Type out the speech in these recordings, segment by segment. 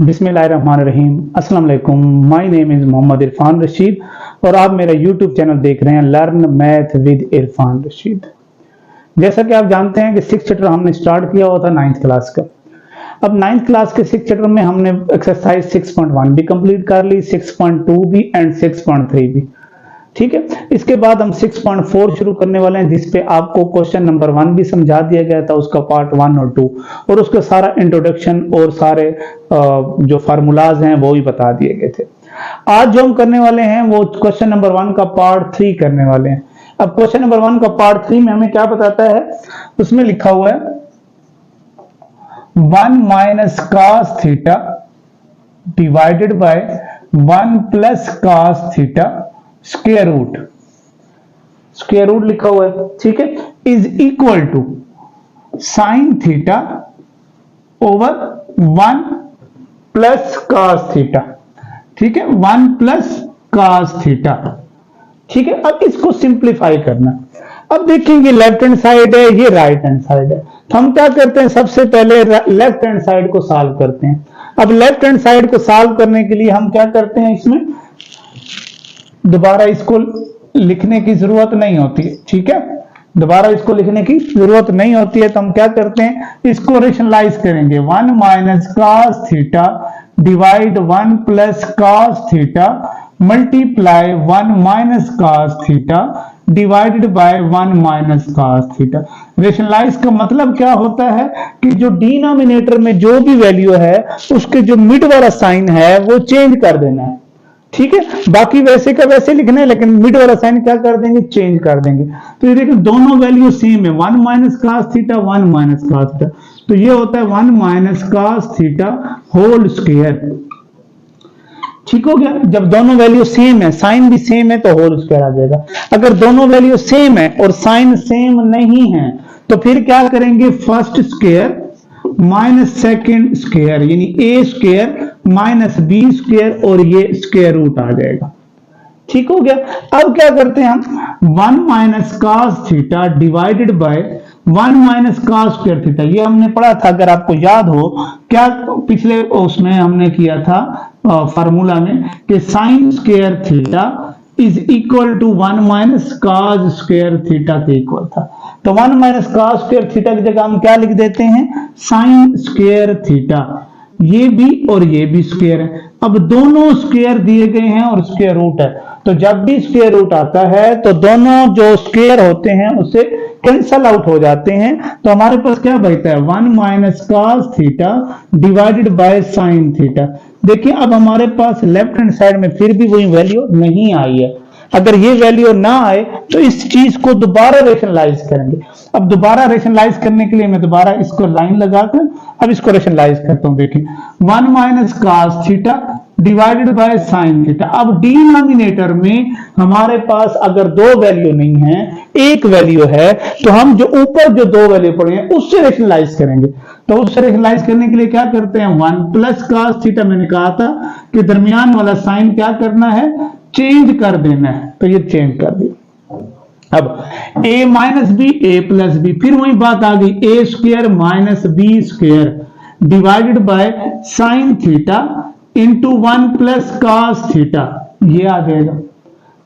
बिस्मिल्लाहिर्रहमानिर्रहीम। अस्सलाम वालेकुम। My name is Mohammad Irfan Rashid और आप मेरा यूट्यूब चैनल देख रहे हैं learn math with Irfan Rashid. जैसा कि आप जानते हैं कि 6th चैप्टर हमने स्टार्ट किया हुआ था 9th क्लास का। अब 9th क्लास के 6th चैप्टर में हमने एक्सरसाइज 6.1 भी कंप्लीट कर ली, 6.2 भी एंड 6.3 भी। ठीक है, इसके बाद हम 6.4 शुरू करने वाले हैं, जिसपे आपको क्वेश्चन नंबर 1 भी समझा दिया गया था, उसका पार्ट 1 और 2 और उसका सारा इंट्रोडक्शन और सारे जो फार्मूलाज हैं वो भी बता दिए गए थे। आज जो हम करने वाले हैं वो क्वेश्चन नंबर 1 का पार्ट 3 करने वाले हैं। अब क्वेश्चन नंबर 1 का पार्ट 3 में हमें क्या बताता है, उसमें लिखा हुआ है 1 minus cos theta divided by 1 plus cos theta square root लिखा हुआ है, ठीक है, is equal to sine theta over 1 plus cos theta. ठीक है, 1 प्लस cos थीटा। ठीक है, अब इसको सिंप्लीफाई करना। अब देखेंगे लेफ्ट हैंड साइड है, ये राइट हैंड साइड है, तो हम क्या करते हैं, सबसे पहले लेफ्ट हैंड साइड को सॉल्व करते हैं। अब लेफ्ट हैंड साइड को सॉल्व करने के लिए हम क्या करते हैं, इसमें दोबारा इसको लिखने की जरूरत नहीं होती है। ठीक है, दोबारा इसको लिखने की जरूरत नहीं होती है, तो हम क्या करते हैं, इसको रेशनलाइज करेंगे। 1 minus cos theta divide 1 plus cos theta multiply 1 minus cos theta divided by 1 minus cos theta. Rationalise का मतलब क्या होता है कि जो डिनोमिनेटर में जो भी वैल्यू है उसके जो मिड वाला साइन है वो चेंज कर देना है। ठीक है, बाकी वैसे का वैसे लिखना है, लेकिन मिड वाला साइन क्या कर देंगे, चेंज कर देंगे। तो ये देखिए दोनों वैल्यू सेम है, 1 minus cos theta 1 minus cos theta, तो ये होता है 1 minus cos theta whole square. ठीक हो गया, जब दोनों वैल्यू सेम है, साइन भी सेम है, तो होल स्क्वायर आ जाएगा। अगर दोनों वैल्यू सेम है और साइन सेम नहीं है तो फिर क्या करेंगे, first square minus second square, यानी ए स्क्वायर माइनस बी स्क्वायर और ये स्क्वायर रूट आ जाएगा। ठीक हो गया। अब क्या करते हैं हम, 1 minus cos theta divided by 1 minus cos square theta, ये हमने पढ़ा था, अगर आपको याद हो, क्या पिछले उसमें हमने किया था फार्मूला में कि sine square theta is equal to 1 minus cos square theta के इक्वल था। तो 1 माइनस cos स्क्वायर थीटा की जगह हम क्या लिख देते हैं, साइन स्क्वायर थीटा। ये भी और ये भी स्क्वायर है। अब दोनों स्क्वायर दिए गए हैं और स्क्वायर रूट है, तो जब भी स्क्वायर रूट आता है तो दोनों जो स्क्वायर होते हैं उससे कैंसल आउट हो जाते हैं। तो हमारे पास क्या बचता है, 1 minus cos theta divided by sine theta. देखिए अब हमारे पास लेफ्ट हैंड साइड में फिर भी वही वैल्यू नहीं आई है। अगर ये वैल्यू ना आए तो इस चीज को दोबारा रेशनलाइज करेंगे। अब दोबारा रेशनलाइज करने के लिए मैं दोबारा इसको लाइन लगाकर अब इसको रेशनलाइज करता हूं। देखिए 1 minus cos theta divided by sine theta. अब डिनोमिनेटर में हमारे पास अगर दो वैल्यू नहीं है, एक वैल्यू है, तो हम जो ऊपर जो दो वैल्यू पढ़े हैं उससे रेशनलाइज करेंगे। तो उससे रेशनलाइज करने के लिए क्या करते हैं, 1 प्लस cos थीटा, मैंने कहा था कि दरमियान वाला साइन क्या करना है, चेंज कर देना है, तो ये चेंज कर दिया। अब a minus B A plus B, फिर वही बात आ गई, A square minus B square divided by sine theta into 1 plus cos theta, ये आ जाएगा।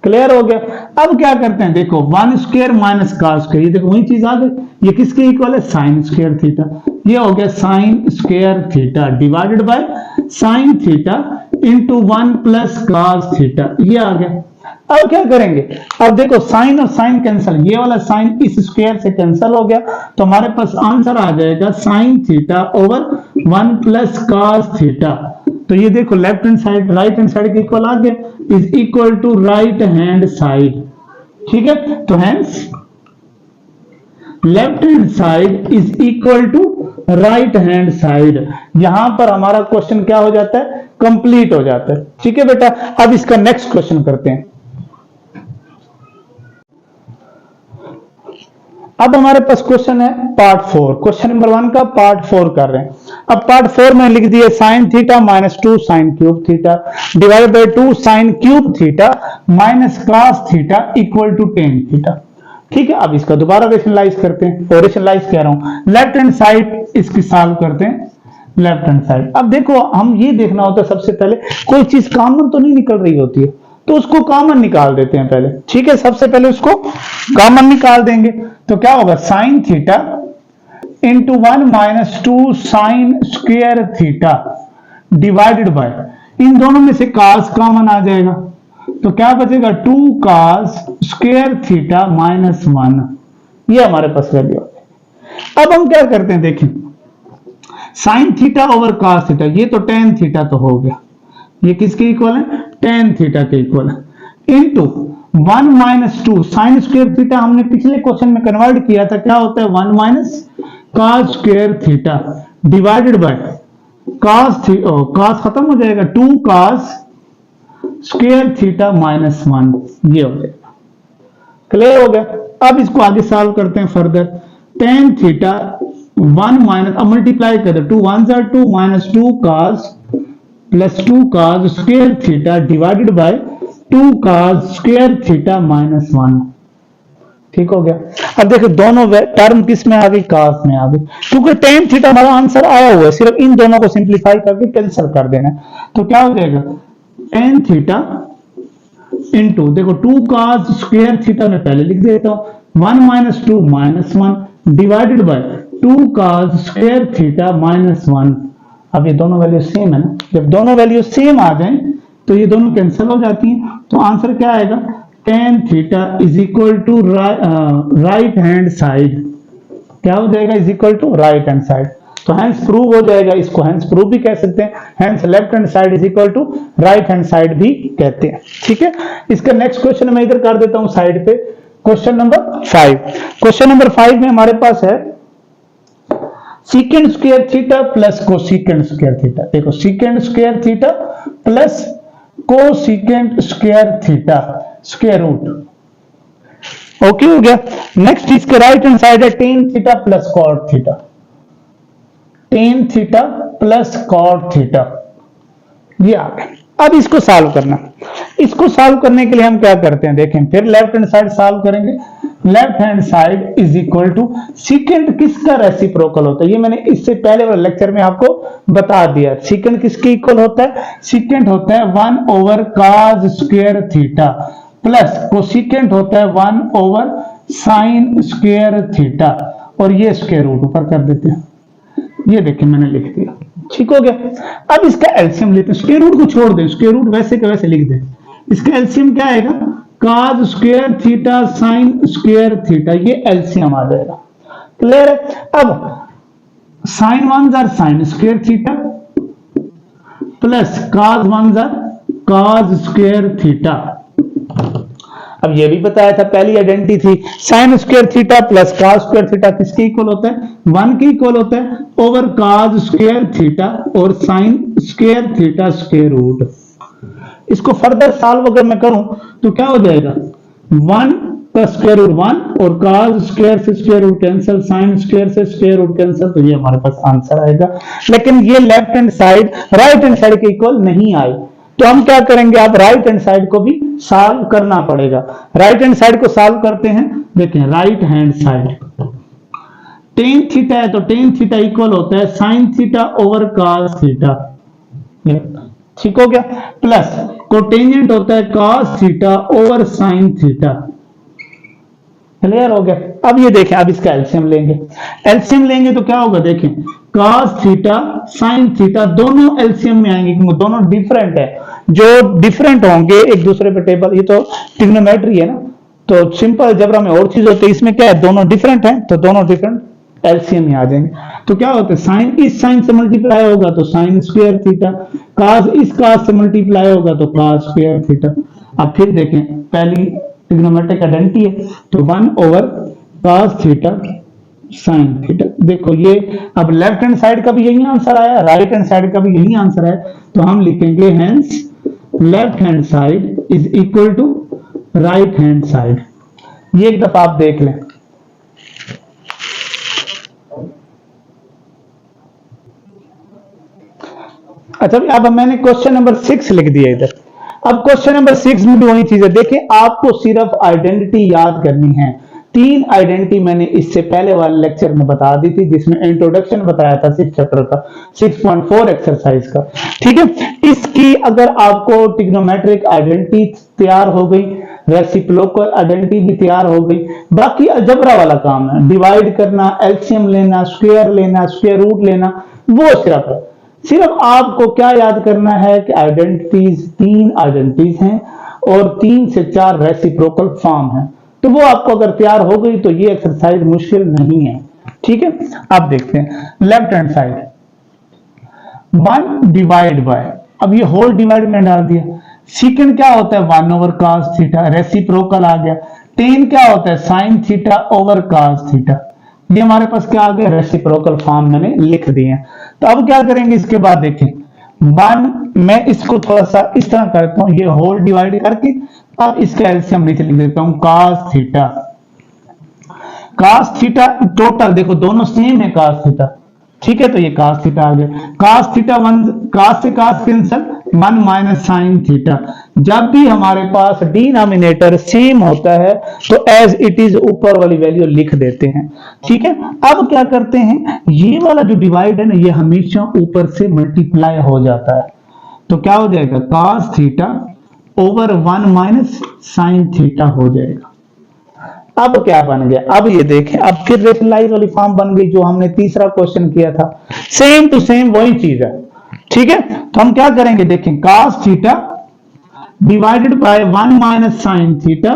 क्लियर हो गया। अब क्या करते हैं, देखो 1 स्क्वायर माइनस cos स्क्वायर, ये देखो वही चीज आ गई, ये किसके इक्वल है, साइन स्क्वायर थीटा। ये हो गया sign square theta divided by sine theta into 1 plus cos theta, ये आ गया। अब क्या करेंगे, अब देखो साइन और साइन कैंसल, ये वाला साइन इस स्क्वायर से कैंसल हो गया, तो हमारे पास आंसर आ जाएगा sine theta over 1 plus cos theta. तो ये देखो left hand side right hand side के इक्वल आ गया, is equal to right hand side. ठीक है, तो hence left hand side is equal to right hand side. यहां पर हमारा क्वेश्चन क्या हो जाता है, कंप्लीट हो जाता है। ठीक है बेटा, अब इसका नेक्स्ट क्वेश्चन करते हैं। अब हमारे पास क्वेश्चन है पार्ट 4, क्वेश्चन नंबर 1 का पार्ट 4 कर रहे हैं। अब पार्ट 4 में लिख दिए sine theta minus 2 sine cube theta divide by 2 sine cube theta minus cos theta equal to tan theta. ठीक है, अब इसका दोबारा रेशनलाइज करते हैं, और रेशनलाइज कह रहा हूं, लेफ्ट हैंड साइड इसकी सॉल्व करते हैं। Left hand side. अब देखो हम ये देखना होता है सबसे पहले कोई चीज कॉमन तो नहीं निकल रही होती है, तो उसको कॉमन निकाल देते हैं पहले। ठीक है, सबसे पहले उसको कॉमन निकाल देंगे तो क्या होगा, sine theta into 1 minus 2 sine square theta divided by, इन दोनों में से cos कॉमन आ जाएगा तो क्या बचेगा 2 cos स्क्वायर थीटा माइनस 1, ये हमारे पास वैल्यू आ गई। अब हम क्या करते हैं, देखिए sign theta over cos theta, ये तो tan थीटा तो हो गया, ये किसके इक्वल है, tan थीटा के इक्वल है, into 1 minus 2 sine square theta हमने पिछले क्वेश्चन में कन्वर्ट किया था, क्या होता है 1 minus cos square theta divided bye cos खत्म हो जाएगा 2 cos स्क्वायर थीटा माइनस 1, ये हो जाएगा। क्लियर हो गया। अब इसको आगे सॉल्व करते हैं फर्दर, tan थीटा 1 माइनस, अब मल्टीप्लाई कर दो 2 1 jar 2 minus 2 cos plus 2 cos square theta divided bye 2 cos square theta minus 1, ठीक हो गया। अब देखो दोनों टर्म किस में आ गई, cos में आ गई, क्योंकि tan थीटा हमारा आंसर आया हुआ है, सिर्फ इन दोनों को सिंप्लीफाई करके कैंसिल कर देना है। तो क्या हो जाएगा tan थीटा इंटू देखो 2 cos स्क्वायर थीटा में पहले लिख देता हूं 1 minus 2 minus 1 divided by 2 cos square theta minus 1। अब ये दोनों वैल्यू सेम है ना, जब दोनों वैल्यू सेम आ जाए तो ये दोनों कैंसिल हो जाती हैं, तो आंसर क्या आएगा, tan theta is equal to right hand side, क्या हो जाएगा, is equal to right hand side. तो हैंस प्रूव हो जाएगा, इसको हैंस प्रूव भी कह सकते हैं, hence left hand side is equal to right hand side भी कहते हैं। ठीक है, इसका नेक्स्ट क्वेश्चन मैं इधर कर देता हूं साइड पे, क्वेश्चन नंबर 5। क्वेश्चन नंबर 5 में हमारे पास है secant square theta plus cosecant square theta. देखो secant square theta plus cosecant square theta square root, okay हो गया। नेक्स्ट इसके राइट हैंड साइड है tan theta plus cot theta, tan theta plus cot theta, ये आ गया। अब इसको सॉल्व करना, इसको सॉल्व करने के लिए हम क्या करते हैं, देखें फिर लेफ्ट हैंड साइड सॉल्व करेंगे। Left hand side is equal to secant किसका रेसिप्रोकल होता है, ये मैंने इससे पहले वाले लेक्चर में आपको बता दिया। सीकेंड किसके इक्वल होता है, सीकेंड होता है 1 over cos square theta plus cosecant होता है 1 ओवर साइन स्क्वायर थीटा, और ये स्क्वायर रूट ऊपर कर देते हैं, ये देखिए मैंने लिख दिया, ठीक हो गया। अब इसका एलसीएम लेते हैं, स्क्वायर रूट को छोड़ दें, स्क्वायर रूट वैसे के वैसे लिख दें। इसका एलसीएम क्या आएगा, cos square theta sine square theta, ये एलसीएम आ जाएगा। क्लियर है। अब साइन 1 जार sine square theta plus cos 1 जार cos स्क्वायर थीटा। अब ये भी बताया था, पहली आइडेंटिटी थी, sine square theta plus cos square theta किसके इक्वल होता है, 1 के इक्वल होता है, ओवर cos स्क्वायर थीटा और sine square theta square root. इसको फर्दर सॉल्व अगर मैं करूं तो क्या हो जाएगा, 1 का स्क्वायर रूट 1 और cos स्क्वायर से square root cancel, sine square से स्क्वायर रूट कैंसिल, तो ये हमारे पास आंसर आएगा। लेकिन ये left hand side right hand side के इक्वल नहीं आए, तो हम क्या करेंगे, आप राइट हैंड साइड को भी सॉल्व करना पड़ेगा। राइट हैंड साइड को सॉल्व करते हैं, देखें right hand side tan theta है तो tan थीटा इक्वल होता है sin theta over cos theta, ठीक हो गया, प्लस कोटेंजेंट होता है cos theta over sin theta. Clear हो गया। अब ये देखें, अब इसका एलसीएम लेंगे, एलसीएम लेंगे तो क्या होगा, देखें cos थीटा sin थीटा दोनों एलसीएम में आएंगे क्योंकि दोनों डिफरेंट है, जो डिफरेंट होंगे एक दूसरे पे टेबल, ये तो ट्रिग्नोमेट्री है ना, तो सिंपल अलजेब्रा में और चीज होती है, इसमें क्या है दोनों डिफरेंट है तो दोनों डिफरेंट एलसीएम में आ जाएंगे। तो क्या होता है, साइन इस साइन से मल्टीप्लाई होगा तो साइन स्क्वायर थीटा, cos इस cos से मल्टीप्लाई होगा तो cos स्क्वायर थीटा। अब फिर देखें, पहली ट्रिग्नोमेट्रिक आइडेंटिटी है तो 1 over cos theta sine theta. देखो ये अब लेफ्ट हैंड साइड का भी यही आंसर आया, राइट हैंड साइड का भी यही आंसर है, तो हम लिखेंगे hence left hand side is equal to right hand side. ये एक दफा आप देख लें। अच्छा, अब मैंने क्वेश्चन नंबर 6 लिख दिया इधर। अब क्वेश्चन नंबर 6 में भी वही चीज है, देखिए आपको सिर्फ आइडेंटिटी याद करनी है, तीन आइडेंटिटी मैंने इससे पहले वाले लेक्चर में बता दी थी, जिसमें इंट्रोडक्शन बताया था 6 चैप्टर का 6.4 एक्सरसाइज का। ठीक है, इसकी अगर आपको ट्रिग्नोमेट्रिक आइडेंटिटी तैयार हो गई, रेसिप्रोकल आइडेंटिटी भी तैयार हो गई, बाकी अलजेब्रा वाला काम है, डिवाइड करना, एलसीएम लेना, स्क्वायर लेना, स्क्वायर रूट लेना, वो सिर्फ आपको क्या याद करना है कि आइडेंटिटीज, तीन आइडेंटिटीज हैं और 3 से 4 रेसिप्रोकल फॉर्म है। तो वो आपको अगर तैयार हो गई तो ये एक्सरसाइज मुश्किल नहीं है। ठीक है, आप देखते हैं left hand side 1 divide by, अब ये होल डिवाइड में डाल दिया। सेकंड क्या होता है 1 ओवर cos थीटा, रेसिप्रोकल आ गया। 10 क्या होता है sin theta over cos theta, ये हमारे पास क्या आ गया, रेसिप्रोकल फॉर्म मैंने लिख दिए। तो अब क्या करेंगे, इसके बाद देखें 1, मैं इसको थोड़ा सा इस तरह करता हूं, ये होल डिवाइड करके अब इसका एलसीएम नीचे लिख देता हूं, cos theta. cos theta total देखो दोनों सेम है cos थीटा, ठीक है, तो ये cos थीटा आ गया। cos थीटा 1, cos से cos cancel, 1 minus sine theta. जब भी हमारे पास डिनोमिनेटर सेम होता है तो एज इट इज ऊपर वाली वैल्यू लिख देते हैं। ठीक है, अब क्या करते हैं, ये वाला जो डिवाइड है ना, ये हमेशा ऊपर से मल्टीप्लाई हो जाता है, तो क्या हो जाएगा cos theta over 1 minus sine theta हो जाएगा। अब क्या बन गया, अब ये देखें, अब फिर रेशनलाइज वाली फॉर्म बन गई जो हमने तीसरा क्वेश्चन किया था, सेम टू सेम वही चीज है। ठीक है, तो हम क्या करेंगे, देखें cos theta divided by 1 minus sine theta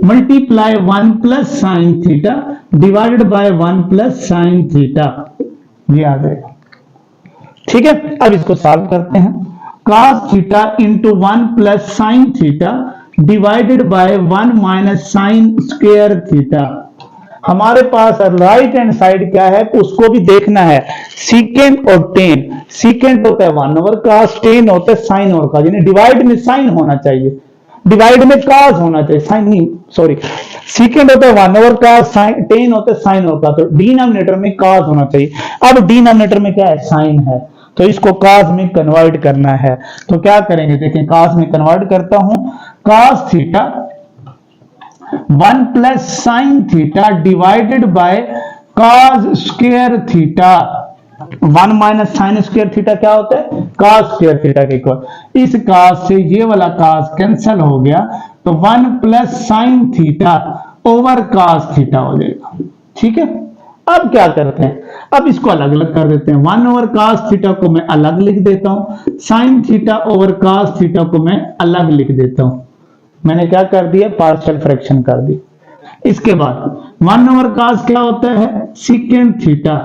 multiply 1 plus sine theta divided by 1 plus sine theta, ये आ जाएगा। ठीक है, अब इसको सॉल्व करते हैं। cos theta into 1 plus sine theta divided by 1 minus sine square theta. हमारे पास राइट हैंड साइड क्या है, उसको भी देखना है, सीकेंट और टेन। सीकेंट होता है 1 ओवर cos, टेन होता है साइन ओवर cos, यानी डिवाइड में साइन होना चाहिए, डिवाइड में cos होना चाहिए, साइन नहीं, सॉरी, सीकेंट होता है 1 ओवर cos, टेन होता है साइन ओवर cos, तो डिनोमिनेटर में cos होना चाहिए। अब डिनोमिनेटर में क्या है, साइन है, तो इसको cos में कन्वर्ट करना है। तो क्या करेंगे, देखिए cos में कन्वर्ट करता हूं, cos theta 1 plus sine theta divided bye cos square theta, 1 minus sine square theta क्या होता है, cos स्क्वायर थीटा के इक्वल। इस cos से ये वाला cos कैंसिल हो गया, तो 1 plus sine theta over cos theta हो जाएगा। ठीक है, अब क्या करते हैं, अब इसको अलग अलग कर देते हैं। 1 ओवर cos थीटा को मैं अलग लिख देता हूं, sign theta over cos theta को मैं अलग लिख देता हूं। मैंने क्या कर दिया, पार्शियल फ्रैक्शन कर दी। इसके बाद 1 ओवर cos क्या होता है, secant theta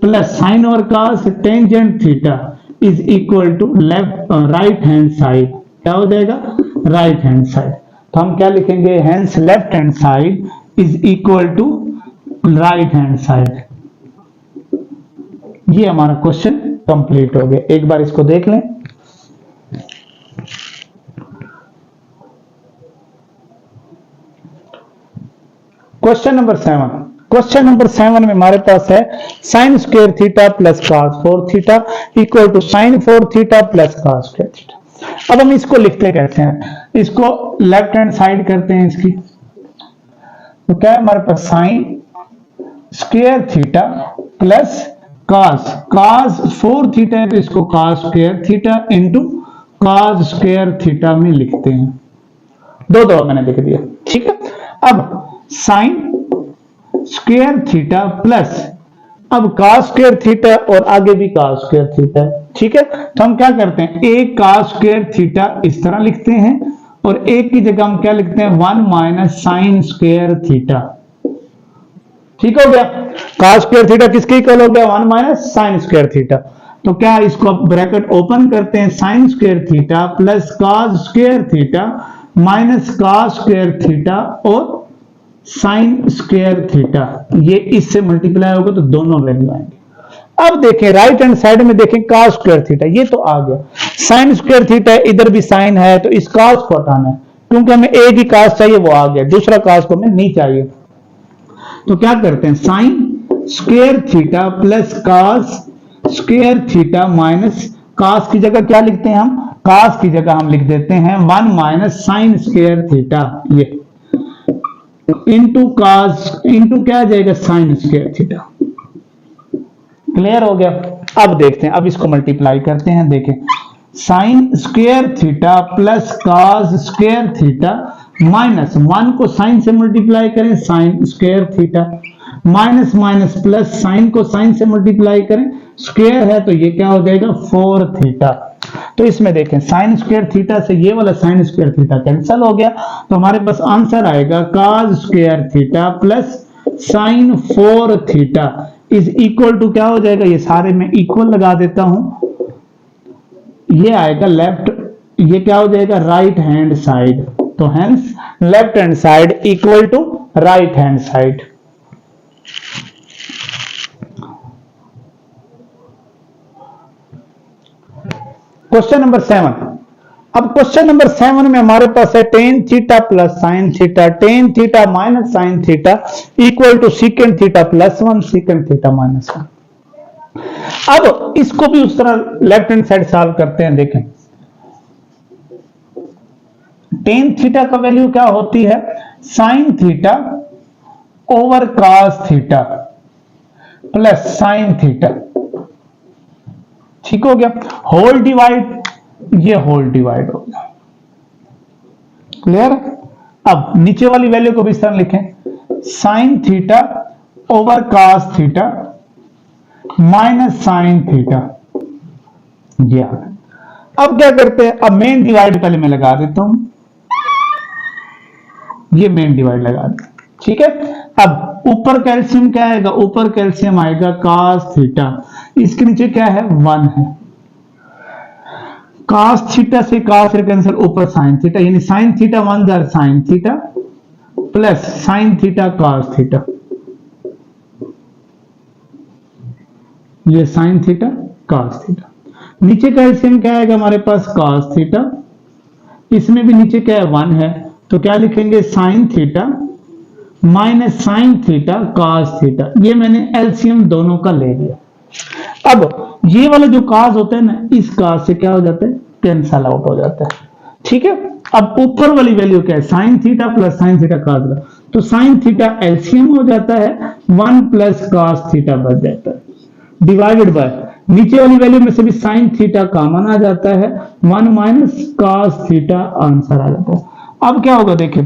plus sine over cos tangent theta is equal to left right hand side, क्या हो जाएगा, राइट हैंड साइड। तो हम क्या लिखेंगे, hence left hand side is equal to right hand side. ये हमारा क्वेश्चन कंप्लीट हो गया। एक बार इसको देख लें। क्वेश्चन नंबर 7, क्वेश्चन नंबर 7 में हमारे पास है sine square theta plus cos 4 theta equal to sine 4 theta plus cos square theta. अब हम इसको लिखते कैसे हैं, इसको लेफ्ट हैंड साइड करते हैं इसकी, तो क्या है हमारे पास sine square theta plus cos 4 theta है, तो इसको cos square theta into cos square theta में लिखते हैं। दो मैंने लिख दिया। ठीक है, अब साइन स्क्वायर थीटा प्लस, अब cos स्क्वायर थीटा और आगे भी cos स्क्वायर थीटा। ठीक है, तो हम क्या करते हैं, एक cos स्क्वायर थीटा इस तरह लिखते हैं और एक की जगह हम क्या लिखते हैं, 1 माइनस साइन स्क्वायर थीटा। ठीक हो गया, cos स्क्वायर थीटा किसके इक्वल हो गया, 1 माइनस साइन स्क्वायर थीटा। तो क्या इसको ब्रैकेट ओपन करते हैं, sign square theta plus cos square theta minus cos square theta और साइन स्क्वायर थीटा, ये इससे मल्टीप्लाई होगा तो दोनों वैल्यू आएंगे। अब देखें राइट हैंड साइड में देखें cos स्क्वायर थीटा, ये तो आ गया, साइन स्क्वायर थीटा इधर भी साइन है, तो इस cos को हटाना है, क्योंकि हमें एक ही cos चाहिए, वो आ गया, दूसरा cos को हमें नहीं चाहिए। तो क्या करते हैं, sign square theta plus cos square theta minus cos की जगह क्या लिखते हैं हम, cos की जगह हम लिख देते हैं 1 माइनस साइन स्क्वायर थीटा। ये इंटू काज इंटू क्या आ जाएगा साइन स्क्वायर थीटा। क्लियर हो गया। अब देखते हैं, अब इसको मल्टीप्लाई करते हैं। देखें साइन स्क्वायर थीटा प्लस काज स्क्वायर थीटा माइनस 1 को साइन से मल्टीप्लाई करें sign square theta, minus minus plus sign को साइन से मल्टीप्लाई करें स्क्वायर है तो ये क्या हो जाएगा 4 थीटा। तो इसमें देखें साइन स्क्वायर थीटा से ये वाला साइन स्क्वायर थीटा कैंसिल हो गया, तो हमारे पास आंसर आएगा cos square theta plus sine 4 theta is equal to क्या हो जाएगा, ये सारे में इक्वल लगा देता हूं, ये आएगा लेफ्ट, ये क्या हो जाएगा राइट हैंड साइड। तो hence left hand side equal to right hand side. Question number 7। अब क्वेश्चन नंबर 7 में हमारे पास है tan theta plus sine theta, tan theta minus sine theta equal to secant theta plus 1 secant theta minus 1। अब इसको भी उस तरह लेफ्ट हैंड साइड सॉल्व करते हैं। देखें टेन थीटा का वैल्यू क्या होती है sign theta over cos theta plus sine theta, ठीक हो गया। होल डिवाइड, ये होल डिवाइड हो गया। क्लियर। अब नीचे वाली वैल्यू को भी इस तरह लिखें sign theta over cos theta minus sine theta, ये अब क्या करते हैं, अब मेन डिवाइड पहले मैं लगा देता हूं, ये मेन डिवाइड लगा दें, ठीक है। अब ऊपर कैल्शियम क्या आएगा, ऊपर कैल्शियम आएगा cos थीटा, इसके नीचे क्या है 1 है, cos थीटा से cos कैंसिल, ऊपर sin थीटा, यानी sin theta 1 jar sin theta plus sin theta cos theta, ये sin थीटा cos थीटा। नीचे कैल्शियम क्या आएगा हमारे पास cos थीटा, इसमें भी नीचे क्या है 1 है, तो क्या लिखेंगे sin theta minus sine theta cos theta. ये मैंने एलसीएम दोनों का ले लिया। अब ये वाला जो cos होता है ना, इस cos से क्या हो जाता है कैंसल आउट हो जाता है, ठीक है। अब ऊपर वाली वैल्यू क्या है sine theta plus sine theta cos, तो साइन थीटा एलसीएम हो जाता है 1 प्लस cos थीटा बच जाता है डिवाइडेड बाय नीचे वाली वैल्यू में से भी साइन थीटा कॉमन आ जाता है 1 माइनस cos थीटा आंसर आ जाता है। अब क्या होगा देखें,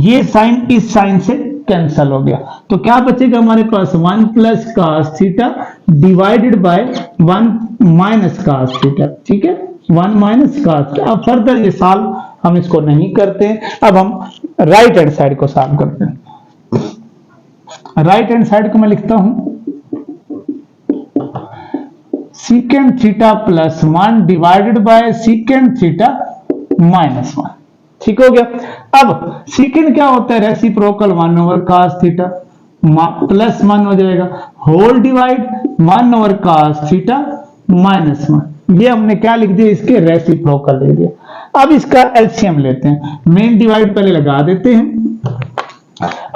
ये साइन इस साइन से कैंसल हो गया, तो क्या बचेगा हमारे पास 1 plus cos theta divided by 1 minus cos theta, ठीक है 1 माइनस cos। अब फर्दर ये सॉल्व हम इसको नहीं करते हैं, अब हम राइट हैंड साइड को सॉल्व करते हैं। राइट हैंड साइड को मैं लिखता हूं सीकेंड theta plus 1 divided by सीकेंड theta minus 1, ठीक हो गया। अब सीकेंड क्या होता है reciprocal 1 over cos theta plus 1 हो जाएगा, whole divide 1 over cos theta minus 1, ये हमने क्या लिख दिया इसके रेसिप्रोकल ले दिया। अब इसका एलसीएम लेते हैं, मेन डिवाइड पहले लगा देते हैं,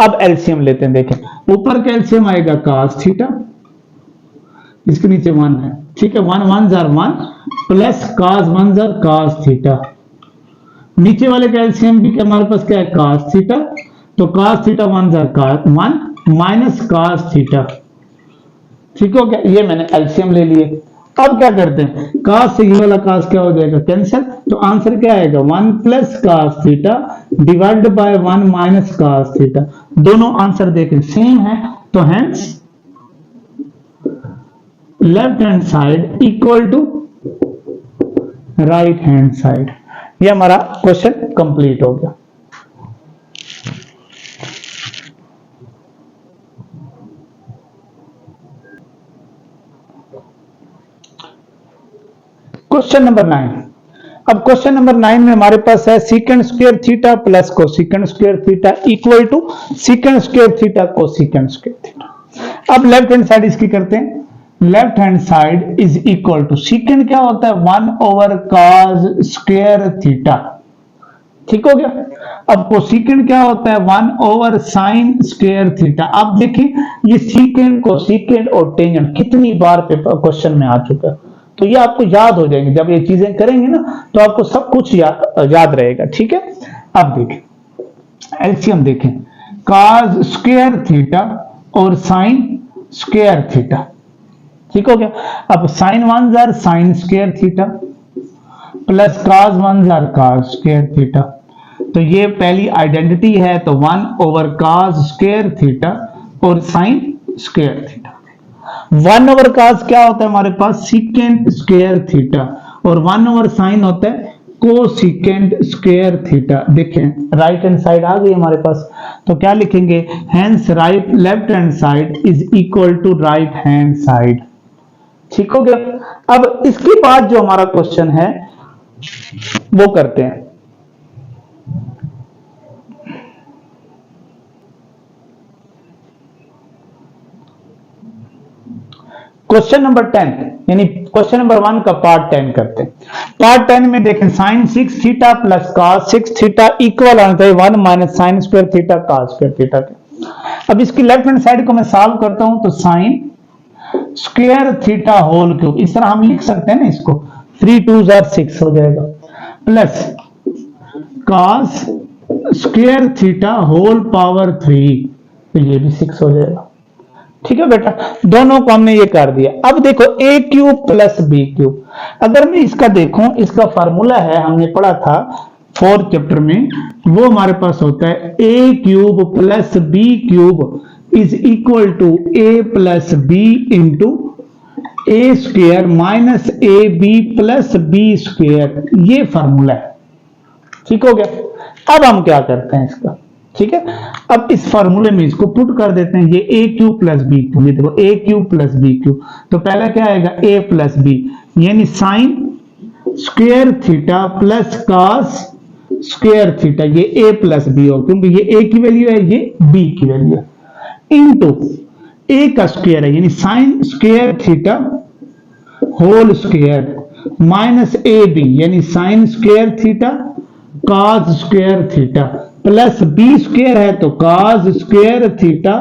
अब एलसीएम लेते हैं। देखें ऊपर का एलसीएम आएगा cos थीटा, इसके नीचे 1 है, ठीक है 1 1 जार 1 प्लस cos 1 जार cos थीटा, नीचे वाले का एलसीएम भी हमारे पास क्या है cos थीटा, तो cos theta 1 jar 1 minus cos theta, ठीक हो गया। ये मैंने एलसीएम ले लिए। अब क्या करते हैं cos से ये वाला cos क्या हो जाएगा कैंसिल, तो आंसर क्या आएगा 1 plus cos theta divided by 1 minus cos theta. दोनों आंसर देखें सेम है, तो hence left hand side equal to right hand side. ये हमारा क्वेश्चन कंप्लीट हो गया। Question number 9। अब क्वेश्चन नंबर 9 में हमारे पास है secant square theta plus cosecant square theta equal to secant square theta cosecant square theta. अब लेफ्ट हैंड साइड इसकी करते हैं, left hand side is equal to सीकेंड क्या होता है 1 ओवर cos स्क्वायर थीटा, ठीक हो गया। अब कोसेकेंड क्या होता है 1 ओवर साइन स्क्वायर थीटा। अब देखिए ये सीकेंड कोसेकेंड और टेंजेंट कितनी बार पेपर क्वेश्चन में आ चुका है, तो ये आपको याद हो जाएंगे, जब ये चीजें करेंगे ना तो आपको सब कुछ याद रहेगा, ठीक है। अब देखिए एलसीएम देखें, cos स्क्वायर थीटा और साइन स्क्वायर थीटा, ठीक हो गया। अब sine one jar sine square theta plus cos one jar cos square theta, तो ये पहली आइडेंटिटी है, तो 1/cos स्क्वायर थीटा और साइन स्क्वायर थीटा। 1/cos क्या होता है हमारे पास, सीकेंट स्क्वायर थीटा, और 1/sin होता है कोसिकेंट स्क्वायर थीटा। देखें राइट हैंड साइड आ गई हमारे पास, तो क्या लिखेंगे, hence right left hand side is equal to right hand side, ठीक हो गया। अब इसके बाद जो हमारा क्वेश्चन है वो करते हैं। क्वेश्चन नंबर 10 यानी क्वेश्चन नंबर 1 का पार्ट 10 करते हैं। पार्ट 10 में देखें sine 6 theta plus cos 6 theta equal आना चाहिए 1 minus sine square theta cos square theta के। अब इसकी लेफ्ट हैंड साइड को मैं सॉल्व करता हूं, तो sine square theta whole cube, इस तरह हम लिख सकते हैं ना इसको, 3 2 6 हो जाएगा, plus cos square theta whole power 3, तो ये भी 6 हो जाएगा, ठीक है बेटा। दोनों को हमने ये कर दिया। अब देखो a cube plus B cube, अगर मैं इसका देखूं, इसका फार्मूला है, हमने पढ़ा था 4th चैप्टर में, वो हमारे पास होता है a cube plus B cube is equal to a plus B into A square minus A B plus B square, ये फार्मूला है, ठीक हो गया। अब हम क्या करते हैं इसका, ठीक है, अब इस फार्मूले में इसको पुट कर देते हैं, ये ए क्यूब प्लस बी क्यूब, ये देखो ए क्यूब प्लस बी क्यूब, तो पहला क्या आएगा ए प्लस बी, यानी sine square theta plus cos square theta, ये ए प्लस बी हो, क्योंकि ये ए की वैल्यू है, ये बी की वैल्यू है, इंटू ए का स्क्वायर है यानी sine square theta whole square minus A B यानी sine square theta cos square theta plus B square है तो cos square theta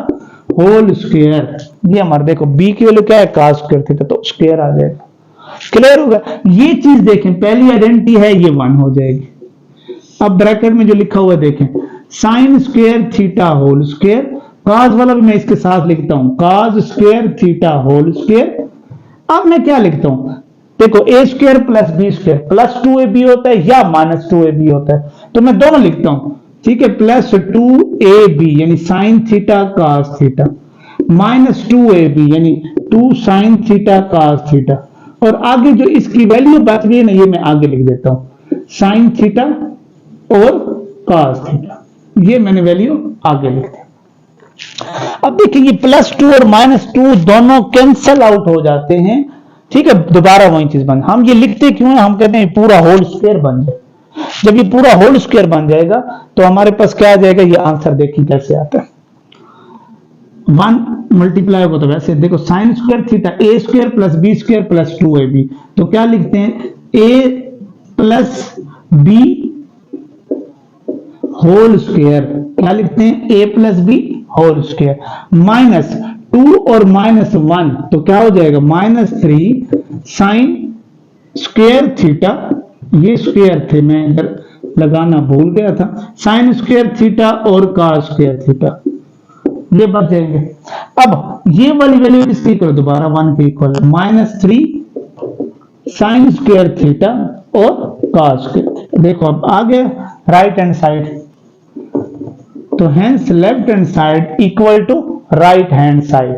whole square. ये हमारे देखो बी की वैल्यू क्या है, cos स्क्वायर थीटा, तो स्क्वायर आ जाएगा, क्लियर होगा। ये चीज देखें, पहली आइडेंटिटी है ये 1 हो जाएगी। अब ब्रैकेट में जो लिखा हुआ देखें, sine square theta whole square, cos वाला भी मैं इसके साथ लिखता हूं, cos square theta whole square. अब मैं क्या लिखता हूं, देखो a square plus B square plus 2ab होता है या माइनस 2ab होता है, तो मैं दोनों लिखता हूं, ठीक है, प्लस 2ab यानी sine theta cos theta minus 2ab यानी 2 साइन थीटा cos थीटा, और आगे जो इसकी वैल्यू बच गई ना, ये मैं आगे लिख देता हूं, साइन थीटा और cos थीटा, ये मैंने वैल्यू आगे लिख दी। अब देखिए ये प्लस 2 और माइनस 2 दोनों कैंसल आउट हो जाते हैं, ठीक है, दोबारा वही चीज बन, हम ये लिखते क्यों है, हम कहते हैं पूरा होल स्क्वायर बन जाए। जब ये पूरा होल स्क्वायर बन जाएगा तो हमारे पास क्या आ जाएगा, ये आंसर देखिए कैसे आता है, 1 मल्टीप्लाई होगा तो वैसे देखो sine square theta a square plus B square plus 2ab, तो क्या लिखते हैं a plus b whole square, क्या लिखते हैं a plus b whole square minus 2 और माइनस 1, तो क्या हो जाएगा माइनस 3 साइन स्क्वायर थीटा, ये स्क्वायर थे मैं इधर लगाना भूल गया था, साइन स्क्वायर थीटा और cos स्क्वायर थीटा, ये बच जाएंगे। अब ये वाली वैल्यू इसकी करो दोबारा 1 के इक्वल, माइनस 3 साइन स्क्वायर थीटा और cos स्क्वायर थीटा। देखो अब आ गया राइट हैंड साइड, तो hence left hand side equal to right hand side,